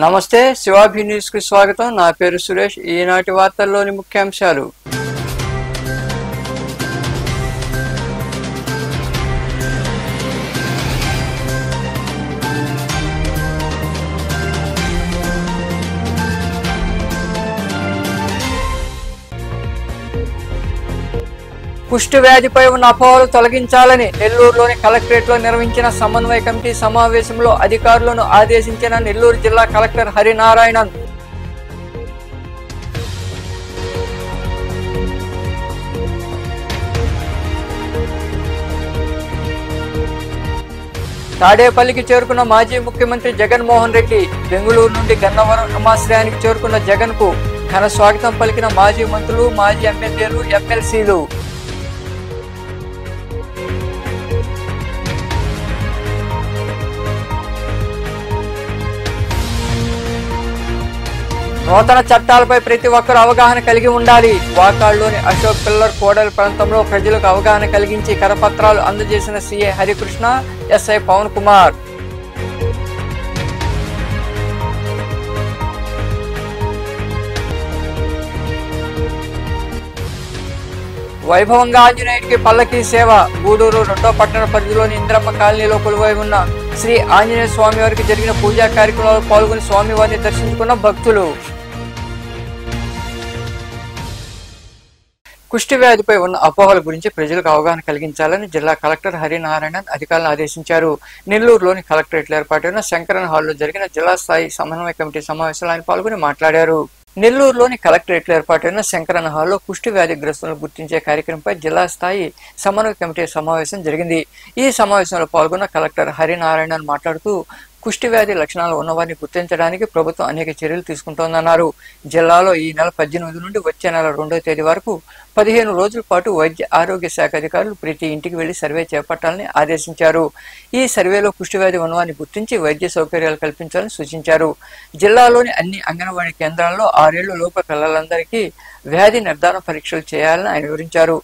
నమస్తే శివాభి న్యూస్ కి స్వాగతం. నా పేరు సురేష్. ఈనాటి వార్తల్లోని ముఖ్యాంశాలు. కుష్టు వ్యాధిపై ఉన్న అపోహలు తొలగించాలని నెల్లూరులోని కలెక్టరేట్లో నిర్వహించిన సమన్వయ కమిటీ సమావేశంలో అధికారులను ఆదేశించిన నెల్లూరు జిల్లా కలెక్టర్ హరినారాయణన్. తాడేపల్లికి చేరుకున్న మాజీ ముఖ్యమంత్రి జగన్మోహన్ రెడ్డి. బెంగళూరు నుండి గన్నవరం విమానాశ్రయానికి చేరుకున్న జగన్ కు ఘన స్వాగతం పలికిన మాజీ మంత్రులు, మాజీ ఎమ్మెల్యేలు, ఎమ్మెల్సీలు. నూతన చట్టాలపై ప్రతి ఒక్కరూ అవగాహన కలిగి ఉండాలి. వాకాడ్లోని అశోక్ పిల్లర్ కోడలి ప్రాంతంలో ప్రజలకు అవగాహన కలిగించి కరపత్రాలు అందజేసిన సీఏ హరికృష్ణ, ఎస్ఐ పవన్ కుమార్. వైభవంగా ఆంజనేయుడికి పల్లకీ సేవ. గూడూరు 2వ పట్టణ పరిధిలోని ఇంద్రమ్మ కాలనీలో కొలువై ఉన్న శ్రీ ఆంజనేయ స్వామి వారికి జరిగిన పూజా కార్యక్రమాల్లో పాల్గొని స్వామివారిని దర్శించుకున్న భక్తులు. కుష్టి వ్యాధిపై ఉన్న అపోహల గురించి ప్రజలకు అవగాహన కలిగించాలని జిల్లా కలెక్టర్ హరినారాయణన్ అధికారులను ఆదేశించారు. నెల్లూరులోని కలెక్టరేట్లో ఏర్పాటైన శంకరన్ హాల్లో జరిగిన జిల్లా స్థాయి సమన్వయ కమిటీ సమావేశంలో ఆయన పాల్గొని మాట్లాడారు. నెల్లూరులోని కలెక్టరేట్లో ఏర్పాటైన శంకరన్ హాల్లో కుష్టి వ్యాధిగ్రస్తులను గుర్తించే కార్యక్రమంపై జిల్లా స్థాయి సమన్వయ కమిటీ సమావేశం జరిగింది. ఈ సమావేశంలో పాల్గొన్న కలెక్టర్ హరినారాయణన్ మాట్లాడుతూ కుష్టి వ్యాధి లక్షణాలు ఉన్నవారిని గుర్తించడానికి ప్రభుత్వం అనేక చర్యలు తీసుకుంటోందన్నారు. జిల్లాలో ఈ నెల 18 నుండి వచ్చే నెల 2వ తేదీ వరకు 15 రోజుల పాటు వైద్య ఆరోగ్య శాఖ అధికారులు ప్రతి ఇంటికి వెళ్లి సర్వే చేపట్టాలని ఆదేశించారు. ఈ సర్వేలో కుష్టి వ్యాధి ఉన్నవారిని గుర్తించి వైద్య సౌకర్యాలు కల్పించాలని సూచించారు. జిల్లాలోని అన్ని అంగన్వాడీ కేంద్రాల్లో 6 ఏళ్ల లోపు పిల్లలందరికీ వ్యాధి నిర్ధారణ పరీక్షలు చేయాలని ఆయన వివరించారు.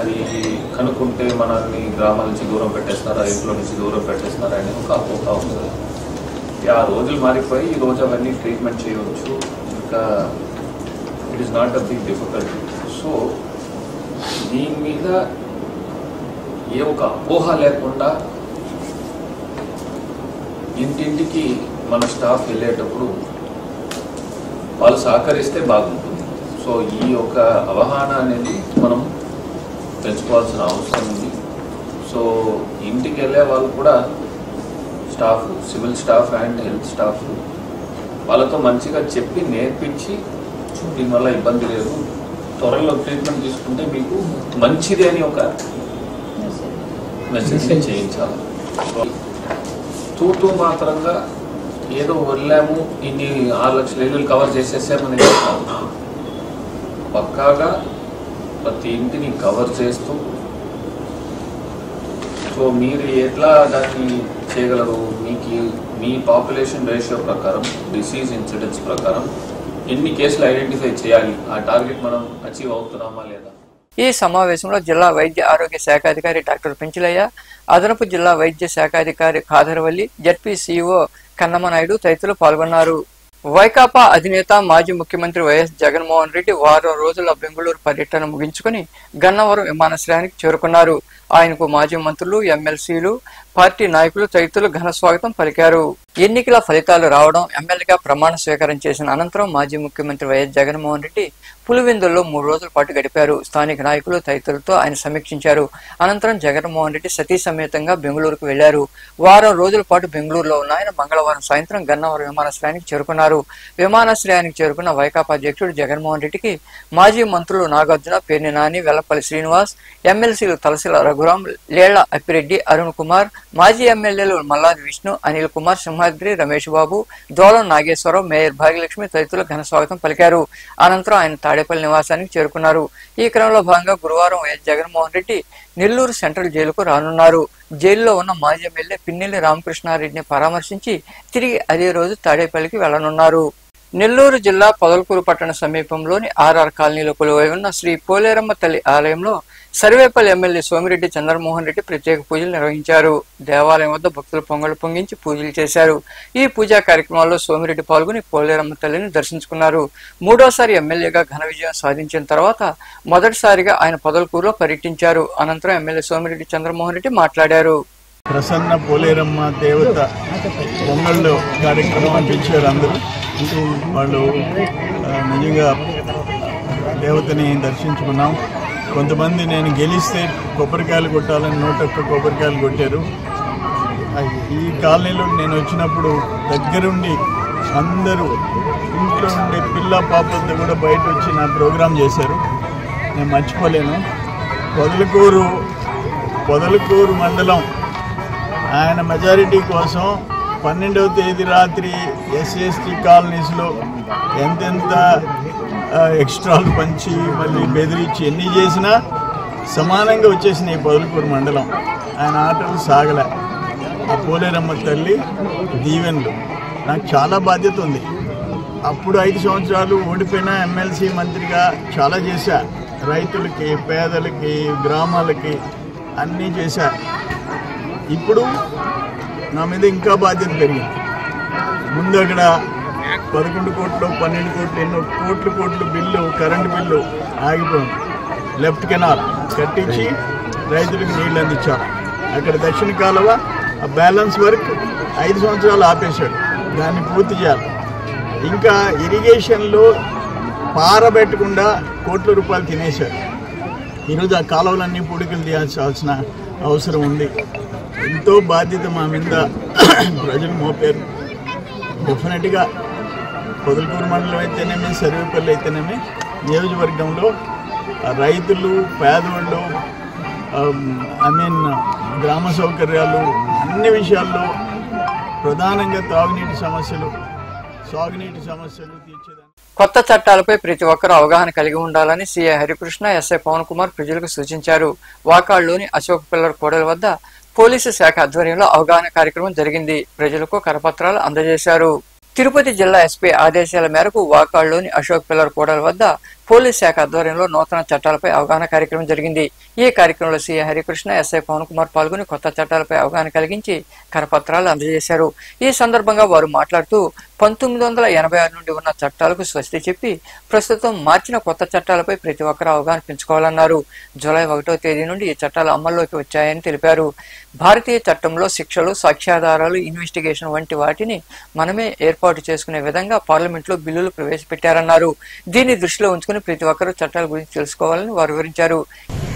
అది కనుక్కుంటే మనల్ని గ్రామాల నుంచి దూరం పెట్టేస్తున్నారా, ఇంట్లో నుంచి దూరం పెట్టేస్తున్నారా అని ఒక అపోహ ఉంది. ఆ రోజులు మారిపోయి ఈ రోజు అవన్నీ ట్రీట్మెంట్ చేయవచ్చు. ఇంకా it is not a big difficulty. So దీని మీద ఏ ఒక అపోహ లేకుండా ఇంటింటికి మన స్టాఫ్ వెళ్ళేటప్పుడు వాళ్ళు సహకరిస్తే బాగుంటుంది. సో ఈ యొక్క అవగాహన అనేది మనం పెంచుకోవాల్సిన అవసరం ఉంది. సో ఇంటికి వెళ్ళే వాళ్ళు కూడా staff, civil staff and health staff వాళ్ళతో మంచిగా చెప్పి నేర్పించి దీనివల్ల ఇబ్బంది లేదు, త్వరలో ట్రీట్మెంట్ తీసుకుంటే మీకు మంచిది అని ఒక మెసేజ్ చేయించాలి. తూతూ మాత్రంగా ఏదో వెళ్ళాము, ఇన్ని 6 లక్షల ఇల్లు కవర్ చేసేసామని పక్కాగా ప్రతి ఇంటిని కవర్ చేస్తూ, సో మీరు ఎట్లా దాన్ని చేయగలరు, మీ పాపులేషన్ రేషియో ప్రకారం, డిసీజ్ ఇన్సిడెన్స్ ప్రకారం ఎన్ని కేసులు ఐడెంటిఫై చేయాలి, ఆ టార్గెట్ మనం అచీవ్ అవుతున్నామా లేదా. ఈ సమావేశంలో జిల్లా వైద్య ఆరోగ్య శాఖాధికారి డాక్టర్ పెంచిలయ్య, అదనపు జిల్లా వైద్య శాఖాధికారి ఖాదర్వల్లి, జడ్పీసీఓ కన్నమనాయుడు తదితరులు పాల్గొన్నారు. వైకాపా అధినేత మాజీ ముఖ్యమంత్రి వైఎస్ జగన్మోహన్ రెడ్డి వారం రోజుల బెంగళూరు పర్యటన ముగించుకుని గన్నవరం విమానాశ్రయానికి చేరుకున్నారు. ఆయనకు మాజీ మంత్రులు, ఎమ్మెల్సీలు, పార్టీ నాయకులు తదితరులు ఘన స్వాగతం పలికారు. ఎన్నికల ఫలితాలు రావడం, ఎమ్మెల్యేగా ప్రమాణ స్వీకారం చేసిన అనంతరం మాజీ ముఖ్యమంత్రి వైఎస్ జగన్మోహన్ రెడ్డి పులివెందుల్లో 3 రోజుల పాటు గడిపారు. స్థానిక నాయకులు తదితరులతో ఆయన సమీక్షించారు. అనంతరం జగన్మోహన్ రెడ్డి సతీ సమేతంగా బెంగళూరుకు వెళ్లారు. వారం రోజుల పాటు బెంగళూరులో ఉన్న ఆయన మంగళవారం సాయంత్రం గన్నవరం విమానాశ్రయానికి చేరుకున్నారు. విమానాశ్రయానికి చేరుకున్న వైకాపా అధ్యక్షుడు జగన్మోహన్ రెడ్డికి మాజీ మంత్రులు నాగార్జున, పేర్ని నాని, వెల్లపల్లి శ్రీనివాస్, ఎమ్మెల్సీలు తలసిల రఘురాం, లేళ్ల అప్పిరెడ్డి, అరుణ్ కుమార్, మాజీ ఎమ్మెల్యేలు మల్లాది విష్ణు, అనిల్ కుమార్, సింహాద్రి, రమేష్ బాబు, దోలం నాగేశ్వరరావు, మేయర్ భాగ్యలక్ష్మి తదితరులు ఘన స్వాగతం పలికారు. అనంతరం ఆయన తాడేపల్లి నివాసానికి చేరుకున్నారు. ఈ క్రమంలో భాగంగా గురువారం వైఎస్ జగన్మోహన్ రెడ్డి నెల్లూరు సెంట్రల్ జైలుకు రానున్నారు. జైల్లో ఉన్న మాజీ ఎమ్మెల్యే పిన్నెల్లి రామకృష్ణారెడ్డిని పరామర్శించి తిరిగి అదే రోజు తాడేపల్లికి వెళ్లనున్నారు. నెల్లూరు జిల్లా పొదలకూరు పట్టణ సమీపంలోని ఆర్ఆర్ కాలనీలో కొలువై ఉన్న శ్రీ పోలేరమ్మ తల్లి ఆలయంలో సర్వేపల్లి ఎమ్మెల్యే సోమిరెడ్డి చంద్రమోహన్ రెడ్డి ప్రత్యేక పూజలు నిర్వహించారు. దేవాలయం వద్ద భక్తులు పొంగళ్లు పొంగించి పూజలు చేశారు. ఈ పూజా కార్యక్రమాల్లో సోమిరెడ్డి పాల్గొని పోలేరమ్మ తల్లిని దర్శించుకున్నారు. మూడోసారి ఎమ్మెల్యేగా ఘన విజయం సాధించిన తర్వాత మొదటిసారిగా ఆయన పొదలకూరులో పర్యటించారు. అనంతరం ఎమ్మెల్యే సోమిరెడ్డి చంద్రమోహన్ రెడ్డి మాట్లాడారు. ప్రసన్న పోలేరమ్మ దేవత పొంగళ్ళు కార్యక్రమం అనిపించారు. అందరూ వాళ్ళు నిజంగా దేవతని దర్శించుకున్నాం. కొంతమంది నేను గెలిస్తే కొబ్బరికాయలు కొట్టాలని 101 కొబ్బరికాయలు కొట్టారు. ఈ కాలనీలో నేను వచ్చినప్పుడు దగ్గరుండి అందరూ ఇంట్లో ఉండే పిల్ల పాపలతో కూడా బయట వచ్చి నా ప్రోగ్రాం చేశారు. నేను మర్చిపోలేను. పొదలకూరు మండలం ఆయన మెజారిటీ కోసం 12వ తేదీ రాత్రి SC/ST కాలనీస్లో ఎంతెంత ఎక్స్ట్రాలు పంచి మళ్ళీ బెదిరించి ఎన్ని చేసినా సమానంగా వచ్చేసినాయి పొదలకూరు మండలం. ఆయన ఆటలు సాగలే. ఆ పోలేరమ్మ తల్లి దీవెనలు నాకు చాలా బాధ్యత ఉంది. అప్పుడు 5 సంవత్సరాలు ఓడిపోయిన ఎమ్మెల్సీ మంత్రిగా చాలా చేశా. రైతులకి, పేదలకి, గ్రామాలకి అన్నీ చేశా. ఇప్పుడు నా మీద ఇంకా బాధ్యత పెరిగింది. ముందు అక్కడ 11 కోట్లు 12 కోట్లు ఎన్నో కోట్లు బిల్లు, కరెంటు బిల్లు ఆగిపోయింది. లెఫ్ట్ కెనాల్ కట్టించి రైతులకు నీళ్ళు అందించాలి. అక్కడ దక్షిణ కాలువ ఆ బ్యాలెన్స్ వర్క్ 5 సంవత్సరాలు ఆపేశాడు. దాన్ని పూర్తి చేయాలి. ఇంకా ఇరిగేషన్లో పారబెట్టకుండా కోట్ల రూపాయలు తినేశారు. ఈరోజు ఆ కాలువలన్నీ పూడికలు తీయాల్సిన అవసరం ఉంది. ఎంతో బాధ్యత మా మీద ప్రజలు మోపారు. డెఫినెట్గా పొదలకూరు మండలం అయితేనేమి, సర్వేపల్లి అయితేనేమి, నియోజకవర్గంలో రైతులు, పేదవాళ్ళు, గ్రామ సౌకర్యాలు అన్ని విషయాల్లో ప్రధానంగా తాగునీటి సమస్యలు, సాగునీటి సమస్యలు తీర్చేదాన్ని. కొత్త చట్టాలపై ప్రతి ఒక్కరూ అవగాహన కలిగి ఉండాలని సీఐ హరికృష్ణ, ఎస్ఐ పవన్ కుమార్ ప్రజలకు సూచించారు. వాకాడ్లోని అశోక్ పిల్లర్ కూడలి వద్ద పోలీసు శాఖ ఆధ్వర్యంలో అవగాహన కార్యక్రమం జరిగింది. ప్రజలకు కరపత్రాలు అందజేశారు. తిరుపతి జిల్లా ఎస్పీ ఆదేశాల మేరకు వాకాడ్లోని అశోక్ పిల్లర్ కూడలి వద్ద పోలీస్ శాఖ ఆధ్వర్యంలో నూతన చట్టాలపై అవగాహన కార్యక్రమం జరిగింది. ఈ కార్యక్రమంలో సీఐ హరికృష్ణ, ఎస్ఐ పవన్ కుమార్ పాల్గొని కొత్త చట్టాలపై అవగాహన కలిగించి కరపత్రాలు అందజేశారు. ఈ సందర్భంగా వారు మాట్లాడుతూ 1986 నుండి ఉన్న చట్టాలకు స్వస్తి చెప్పి ప్రస్తుతం మార్చిన కొత్త చట్టాలపై ప్రతి ఒక్కరూ అవగాహన పెంచుకోవాలన్నారు. జూలై 1వ తేదీ నుండి ఈ చట్టాలు అమల్లోకి వచ్చాయని తెలిపారు. భారతీయ చట్టంలో శిక్షలు, సాక్ష్యాధారాలు, ఇన్వెస్టిగేషన్ వంటి వాటిని మనమే ఏర్పాటు చేసుకునే విధంగా పార్లమెంట్లో బిల్లులు ప్రవేశపెట్టారన్నారు. దీన్ని దృష్టిలో ఉంచుకుని ప్రతి ఒక్కరూ చట్టాల గురించి తెలుసుకోవాలని వారు వివరించారు.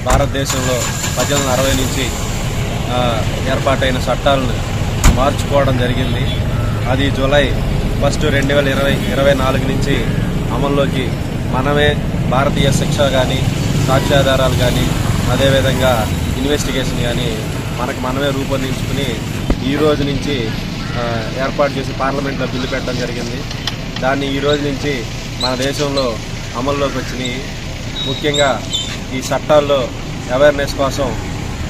భారతదేశంలో 1860 నుంచి ఏర్పాటైన చట్టాలను మార్చుకోవడం జరిగింది. అది జూలై 1, 2024 నుంచి అమల్లోకి మనమే భారతీయ శిక్ష కానీ, సాక్ష్యాధారాలు కానీ, అదేవిధంగా ఇన్వెస్టిగేషన్ కానీ మనమే రూపొందించుకుని ఈ రోజు నుంచి ఏర్పాటు చేసి పార్లమెంట్లో బిల్లు పెట్టడం జరిగింది. దాన్ని ఈ రోజు నుంచి మన దేశంలో అమల్లోకి వచ్చినాయి. ముఖ్యంగా ఈ చట్టాల్లో అవేర్నెస్ కోసం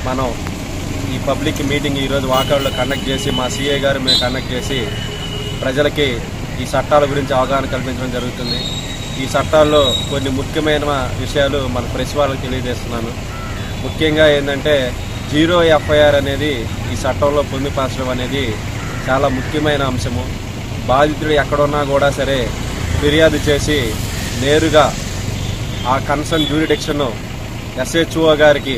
మనం ఈ పబ్లిక్ మీటింగ్ ఈరోజు వాకాడ్లో కండక్ట్ చేసి మా సిఐ గారు మేము కండక్ట్ చేసి ప్రజలకి ఈ చట్టాల గురించి అవగాహన కల్పించడం జరుగుతుంది. ఈ చట్టాల్లో కొన్ని ముఖ్యమైన విషయాలు మన ప్రెస్ వాళ్ళకి తెలియజేస్తున్నాను. ముఖ్యంగా ఏంటంటే 0 FIR అనేది ఈ చట్టంలో పొందుపరచడం అనేది చాలా ముఖ్యమైన అంశము. బాధితుడు ఎక్కడున్నా కూడా సరే ఫిర్యాదు చేసి నేరుగా ఆ కన్సర్న్ జ్యూరిడిక్షన్ SHO గారికి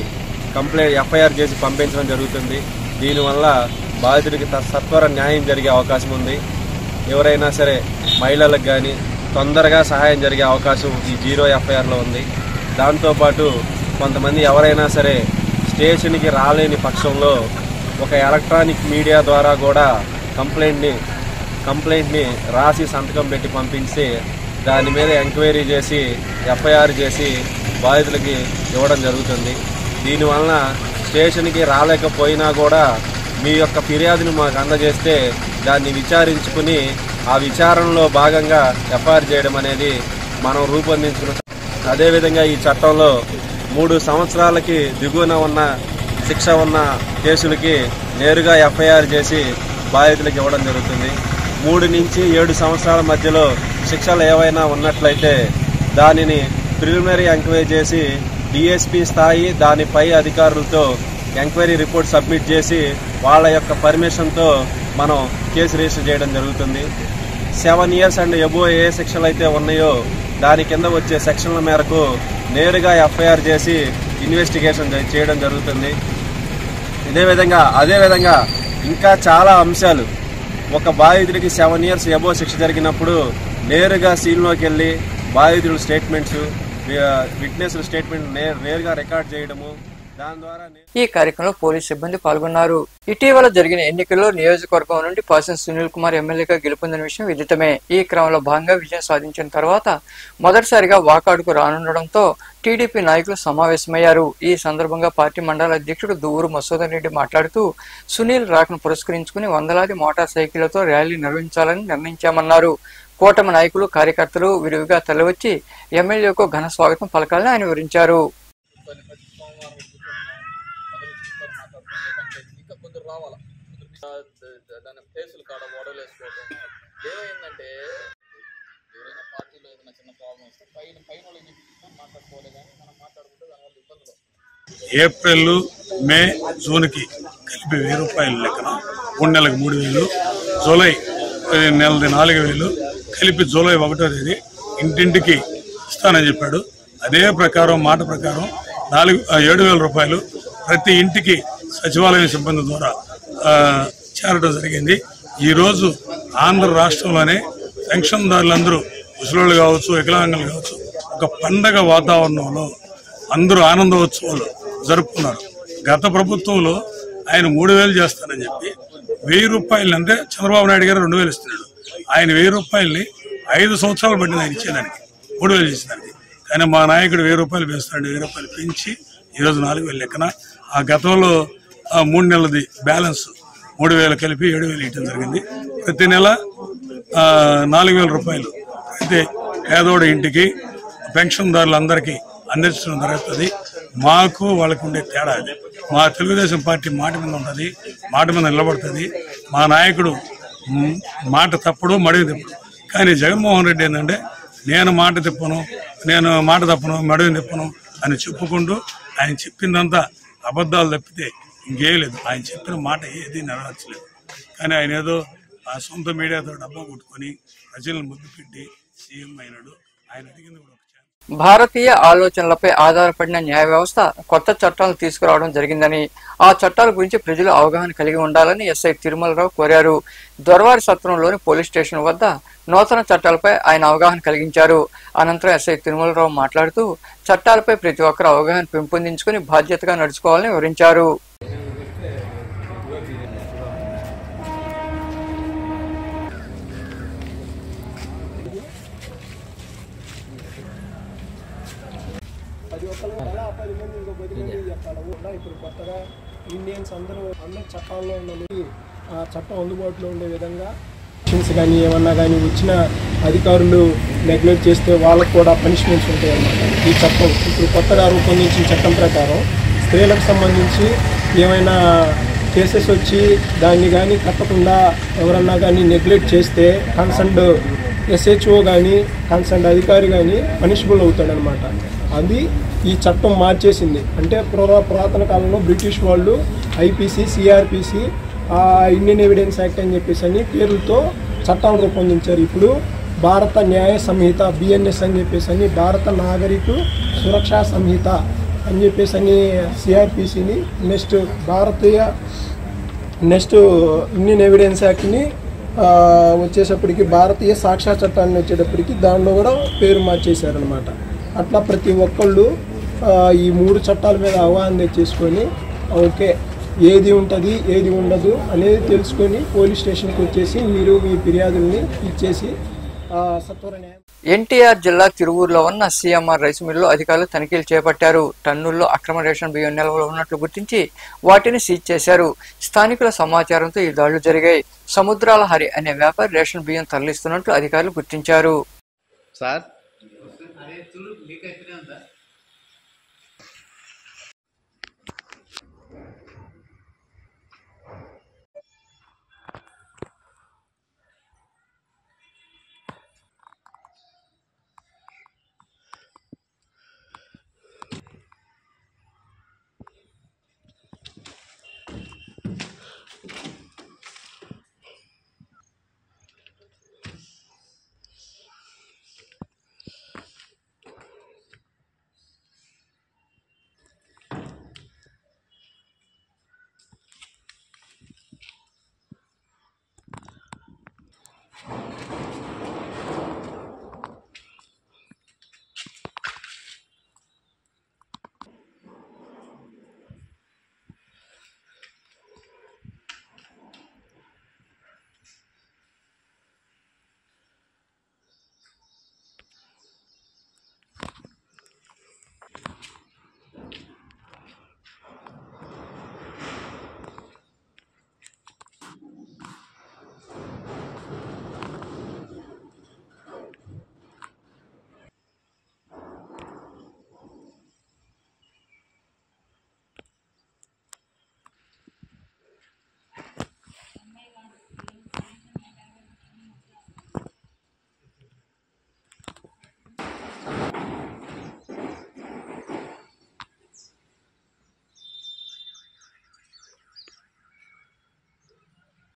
FIR చేసి పంపించడం జరుగుతుంది. దీనివల్ల బాధితుడికి సత్వర న్యాయం జరిగే అవకాశం ఉంది. ఎవరైనా సరే మహిళలకు కానీ తొందరగా సహాయం జరిగే అవకాశం ఈ 0 FIRలో ఉంది. దాంతోపాటు కొంతమంది ఎవరైనా సరే స్టేషన్కి రాలేని పక్షంలో ఒక ఎలక్ట్రానిక్ మీడియా ద్వారా కూడా కంప్లైంట్ని రాసి సంతకం పెట్టి పంపించి దాని మీద ఎంక్వైరీ చేసి FIR చేసి బాధితులకి ఇవ్వడం జరుగుతుంది. దీనివలన స్టేషన్కి రాలేకపోయినా కూడా మీ యొక్క ఫిర్యాదును మాకు అందజేస్తే దాన్ని విచారించుకుని ఆ విచారణలో భాగంగా FIR చేయడం అనేది మనం రూపొందించుకున్న. అదేవిధంగా ఈ చట్టంలో 3 సంవత్సరాలకి దిగువన ఉన్న శిక్ష ఉన్న కేసులకి నేరుగా FIR చేసి బాధితులకు ఇవ్వడం జరుగుతుంది. 3 నుంచి 7 సంవత్సరాల మధ్యలో శిక్షలు ఏవైనా ఉన్నట్లయితే దానిని ప్రిలిమినరీ ఎంక్వైరీ చేసి డిఎస్పీ స్థాయి దానిపై అధికారులతో ఎంక్వైరీ రిపోర్ట్ సబ్మిట్ చేసి వాళ్ళ యొక్క పర్మిషన్తో మనం కేసు రిజిస్టర్ చేయడం జరుగుతుంది. 7 years అండ్ ఎబో ఏ సెక్షన్లు అయితే ఉన్నాయో దాని కింద వచ్చే సెక్షన్ల మేరకు నేరుగా ఎఫ్ఐఆర్ చేసి ఇన్వెస్టిగేషన్ చేయడం జరుగుతుంది. అదేవిధంగా ఇంకా చాలా అంశాలు, ఒక బాధితుడికి 7 years ఎబో శిక్ష జరిగినప్పుడు నేరుగా సీన్లోకి వెళ్ళి బాధితుల స్టేట్మెంట్స్, విట్నెస్ల స్టేట్మెంట్ నేరుగా రికార్డ్ చేయడము, దాని ద్వారా ఈ కార్యక్రమంలో పోలీసు సిబ్బంది పాల్గొన్నారు. ఇటీవల జరిగిన ఎన్నికల్లో నియోజకవర్గం నుండి పాసం సునీల్ కుమార్ ఎమ్మెల్యేగా గెలుపొందిన విషయం విదితమే. ఈ క్రమంలో భాగంగా విజయం సాధించిన తర్వాత మొదటిసారిగా వాకాడుకు రానుండడంతో టీడీపీ నాయకులు సమావేశమయ్యారు. ఈ సందర్భంగా పార్టీ మండల అధ్యక్షుడు దువ్వూరు మసూదన్ రెడ్డి మాట్లాడుతూ సునీల్ రాకను పురస్కరించుకుని వందలాది మోటార్ సైకిళ్లతో ర్యాలీ నిర్వహించాలని నిర్ణయించామన్నారు. కూటమి నాయకులు, కార్యకర్తలు విరివిగా తరలివచ్చి ఎమ్మెల్యేకు ఘన స్వాగతం పలకాలని ఆయన వివరించారు. కేసులు కాడ ఓడలు వేసుకోవడం ఏమైందంటే ఎవరైనా పార్టీలో ఏదైనా చిన్న ప్రాబ్లం వస్తే పైన వాళ్ళకి మాట్లాడుకోవాలి, కానీ మనం మాట్లాడుకుంటే దానివల్ల ఇబ్బందులు వస్తాయి. ఏప్రిల్, మే, జూన్కి కలిపి 1000 రూపాయలు లెక్కన 3 నెలలకు 3000, జూలై నెలది 4000 కలిపి జూలై 1వ తేదీ ఇంటింటికి ఇస్తానని చెప్పాడు. అదే ప్రకారం మాట ప్రకారం 7,000 రూపాయలు ప్రతి ఇంటికి సచివాలయం సిబ్బంది ద్వారా చేరడం జరిగింది. ఈరోజు ఆంధ్ర రాష్ట్రంలోనే పెన్షన్దారులందరూ ముసలోళ్ళు కావచ్చు, వికలాంగులు కావచ్చు, ఒక పండగ వాతావరణంలో అందరూ ఆనందోత్సవాలు జరుపుకున్నారు. గత ప్రభుత్వంలో ఆయన 3,000 చేస్తానని చెప్పి 1,000 రూపాయలు, అంటే చంద్రబాబు నాయుడు గారు 2,000 ఇస్తున్నాడు. ఆయన 1,000 రూపాయలని 5 సంవత్సరాలు పట్టింది ఆయన ఇచ్చేదానికి, 3,000 చేసేదానికి. కానీ మా నాయకుడు 1,000 రూపాయలు పెంచుతాడు. 1,000 రూపాయలు పెంచి ఈరోజు 4,000 లెక్కన. ఆ గతంలో 3 నెలలది బ్యాలెన్స్ 3,000 కలిపి 7,000 ఇవ్వడం జరిగింది. ప్రతి నెల 4,000 రూపాయలు అయితే పేదోడి ఇంటికి పెన్షన్దారులందరికీ అందించడం జరుగుతుంది. మాకు వాళ్ళకు ఉండే తేడా అది. మా తెలుగుదేశం పార్టీ మాట మీద ఉంటుంది, మాట మీద నిలబడుతుంది. మా నాయకుడు మాట తప్పడు, మడివి తిప్పడు. కానీ జగన్మోహన్ రెడ్డి ఏంటంటే నేను మాట తప్పను, మడివి తిప్పను అని చెప్పుకుంటూ ఆయన చెప్పిందంతా అబద్ధాలు తప్పితే ఇంకేం లేదు. ఆయన చెప్పిన మాట ఏది నెరవేర్చలేదు. కానీ ఆయన ఏదో ఆ సొంత మీడియాతో డబ్బా కొట్టుకొని ప్రజలను ముద్దు పెట్టి సీఎం అయినాడు. ఆయన అడిగింది కూడా భారతీయ ఆలోచనలపై ఆధారపడిన న్యాయ వ్యవస్థ కొత్త చట్టాలను తీసుకురావడం జరిగిందని, ఆ చట్టాల గురించి ప్రజలు అవగాహన కలిగి ఉండాలని ఎస్ఐ తిరుమలరావు కోరారు. దొరవారి సత్రంలోని పోలీస్ స్టేషన్ వద్ద నూతన చట్టాలపై ఆయన అవగాహన కలిగించారు. అనంతరం ఎస్ఐ తిరుమలరావు మాట్లాడుతూ చట్టాలపై ప్రతి ఒక్కరు అవగాహన పెంపొందించుకుని బాధ్యతగా నడుచుకోవాలని వివరించారు. ఇప్పుడు కొత్తగా ఇండియన్స్ అందరూ చట్టాల్లో ఉన్నది ఆ చట్టం అందుబాటులో ఉండే విధంగా కానీ ఏమన్నా కానీ వచ్చిన అధికారులు నెగ్లెక్ట్ చేస్తే వాళ్ళకు కూడా పనిష్మెంట్స్ ఉంటాయి అన్నమాట. ఈ చట్టం ఇప్పుడు కొత్తగా రూపొందించిన చట్టం ప్రకారం స్త్రీలకు సంబంధించి ఏమైనా కేసెస్ వచ్చి దాన్ని కానీ కట్టకుండా ఎవరన్నా కానీ నెగ్లెక్ట్ చేస్తే కన్సర్న్డ్ SHO కానీ కన్సర్న్డ్ అధికారి కానీ పనిషబుల్ అవుతాడనమాట. అది ఈ చట్టం మార్చేసింది. అంటే పురాతన కాలంలో బ్రిటిష్ వాళ్ళు IPC, CRPC, Indian evidence act అని చెప్పేసి అని పేర్లతో చట్టాలు రూపొందించారు. ఇప్పుడు భారత న్యాయ సంహిత BNS అని చెప్పేసి అని, భారత నాగరిక సురక్షా సంహిత అని చెప్పేసి అని CRPCని, నెక్స్ట్ ఇండియన్ ఎవిడెన్స్ యాక్ట్ని వచ్చేటప్పటికి భారతీయ సాక్ష్య చట్టాన్ని వచ్చేటప్పటికి దానిలో కూడా పేరు మార్చేశారనమాట. అట్లా ప్రతి ఒక్కళ్ళు ఈ 3 చట్టాల మీద అవగాహన తెచ్చేసుకొని ఓకే ఏది ఉంటుంది ఏది ఉండదు అనేది తెలుసుకొని పోలీస్ స్టేషన్కి వచ్చేసి మీరు మీ ఫిర్యాదుల్ని ఇచ్చేసి సత్వర న్యాయం. ఎన్టీఆర్ జిల్లా తిరువూరులో ఉన్న CMR రైస్ మిల్లులో అధికారులు తనిఖీలు చేపట్టారు. టన్నుల్లో అక్రమ రేషన్ బియ్యం నిల్వలు ఉన్నట్లు గుర్తించి వాటిని సీజ్ చేశారు. స్థానికుల సమాచారంతో ఈ దాడులు జరిగాయి. సముద్రాల హరి అనే వ్యాపారి రేషన్ బియ్యం తరలిస్తున్నట్లు అధికారులు గుర్తించారు.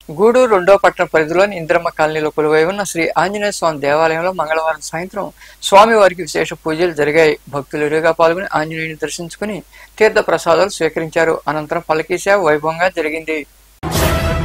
గూడూరు 2వ పట్టణ పరిధిలోని ఇంద్రమ్మ కాలనీలో కొలువై ఉన్న శ్రీ ఆంజనేయ స్వామి దేవాలయంలో మంగళవారం సాయంత్రం స్వామివారికి విశేష పూజలు జరిగాయి. భక్తులు ఇరుగా పాల్గొని ఆంజనేయుని దర్శించుకుని తీర్థ ప్రసాదాలు స్వీకరించారు. అనంతరం పల్లకీ సేవ వైభవంగా జరిగింది.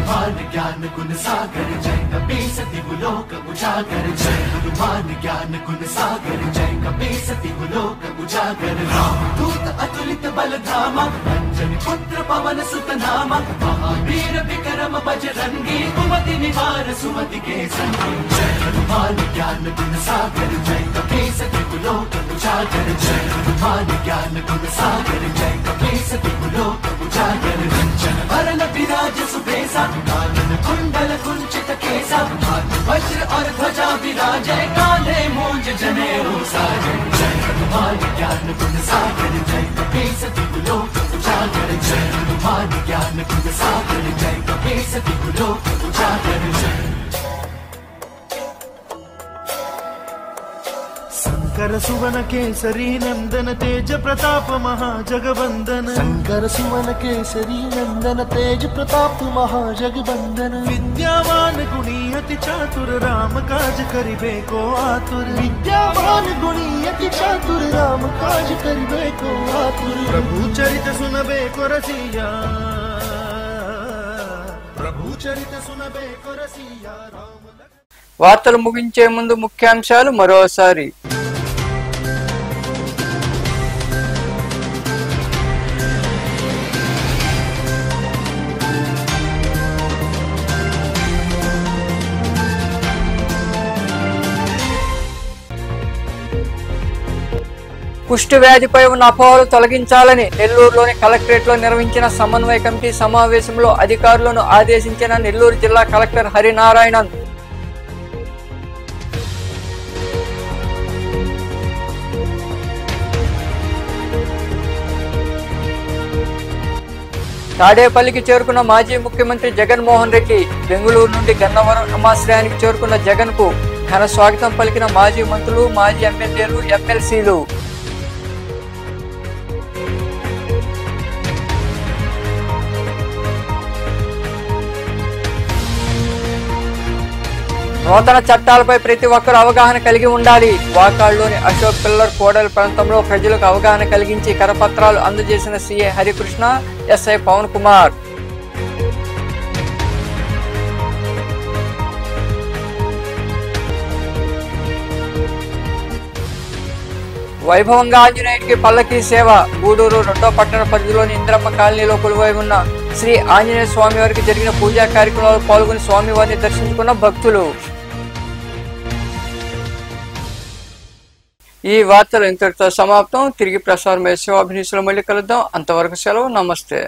हनुमान ज्ञान गुण सागर जय कपीसति गुलोक उजागर जय हनुमान ज्ञान गुण सागर जय कपीसति गुलोक उजागर राम दूत अतुलित बल धामा अंजनी पुत्र पवन सुत नामा महावीर विक्रम बजरंगी कुमति निवार सुमति के संगी जय हनुमान ज्ञान गुण सागर जय कपीसति गुलोक उजागर जय हनुमान ज्ञान गुण सागर जय कपीसति गुलोक उजागर रंजन वरण विराज सुबेसा कानन कुंडल कुंचित केसा हाथ वज्र और ध्वजा विराजय काले मूंज जनेऊ साजय जय हनुमान ज्ञान गुण सागर जय कपीसति गुलोक उजागर जय हनुमान ज्ञान गुण सागर जय कपीसति गुलोक उजागर जय शंकर सुवन केसरी नंदन तेज प्रताप महाजगवंदन शंकर सुवन केसरी नंदन तेज प्रताप महाजगवंदन विद्यावान गुणी अति चातुर राम काज करिबे को आतुर विद्यावान गुणी अति चातुर राम काज करिबे को आतुर प्रभु चरित सुनबे को रसिया प्रभु चरित सुनबे को रसिया राम వార్తలు ముగించే ముందు ముఖ్యాంశాలు మరోసారి. కుష్టు వ్యాధిపై ఉన్న అపోహలు తొలగించాలని నెల్లూరులోని కలెక్టరేట్లో నిర్వహించిన సమన్వయ కమిటీ సమావేశంలో అధికారులను ఆదేశించిన నెల్లూరు జిల్లా కలెక్టర్ హరినారాయణన్. తాడేపల్లికి చేరుకున్న మాజీ ముఖ్యమంత్రి జగన్మోహన్ రెడ్డి. బెంగళూరు నుండి గన్నవరం విమానాశ్రయానికి చేరుకున్న జగన్ కు ఘన స్వాగతం పలికిన మాజీ మంత్రులు, మాజీ ఎమ్మెల్యేలు, ఎమ్మెల్సీలు. నూతన చట్టాలపై ప్రతి ఒక్కరూ అవగాహన కలిగి ఉండాలి. వాకాడ్లోని అశోక్ పిల్లర్ కోడలి ప్రాంతంలో ప్రజలకు అవగాహన కలిగించి కరపత్రాలు అందజేసిన సీఏ హరికృష్ణ, ఎస్ఐ పవన్ కుమార్. వైభవంగా ఆంజనేయుడికి పల్లకీ సేవ. గూడూరు 2వ పట్టణ పరిధిలోని ఇంద్రమ్మ కాలనీలో కొలువై ఉన్న శ్రీ ఆంజనేయ స్వామి వారికి జరిగిన పూజా కార్యక్రమాల్లో పాల్గొని స్వామివారిని దర్శించుకున్న భక్తులు. ఈ వార్తలు ఇంతటితో సమాప్తం. తిరిగి ప్రసారం శివాభినీసులో మళ్ళీ కలుద్దాం. అంతవరకు సెలవు. నమస్తే.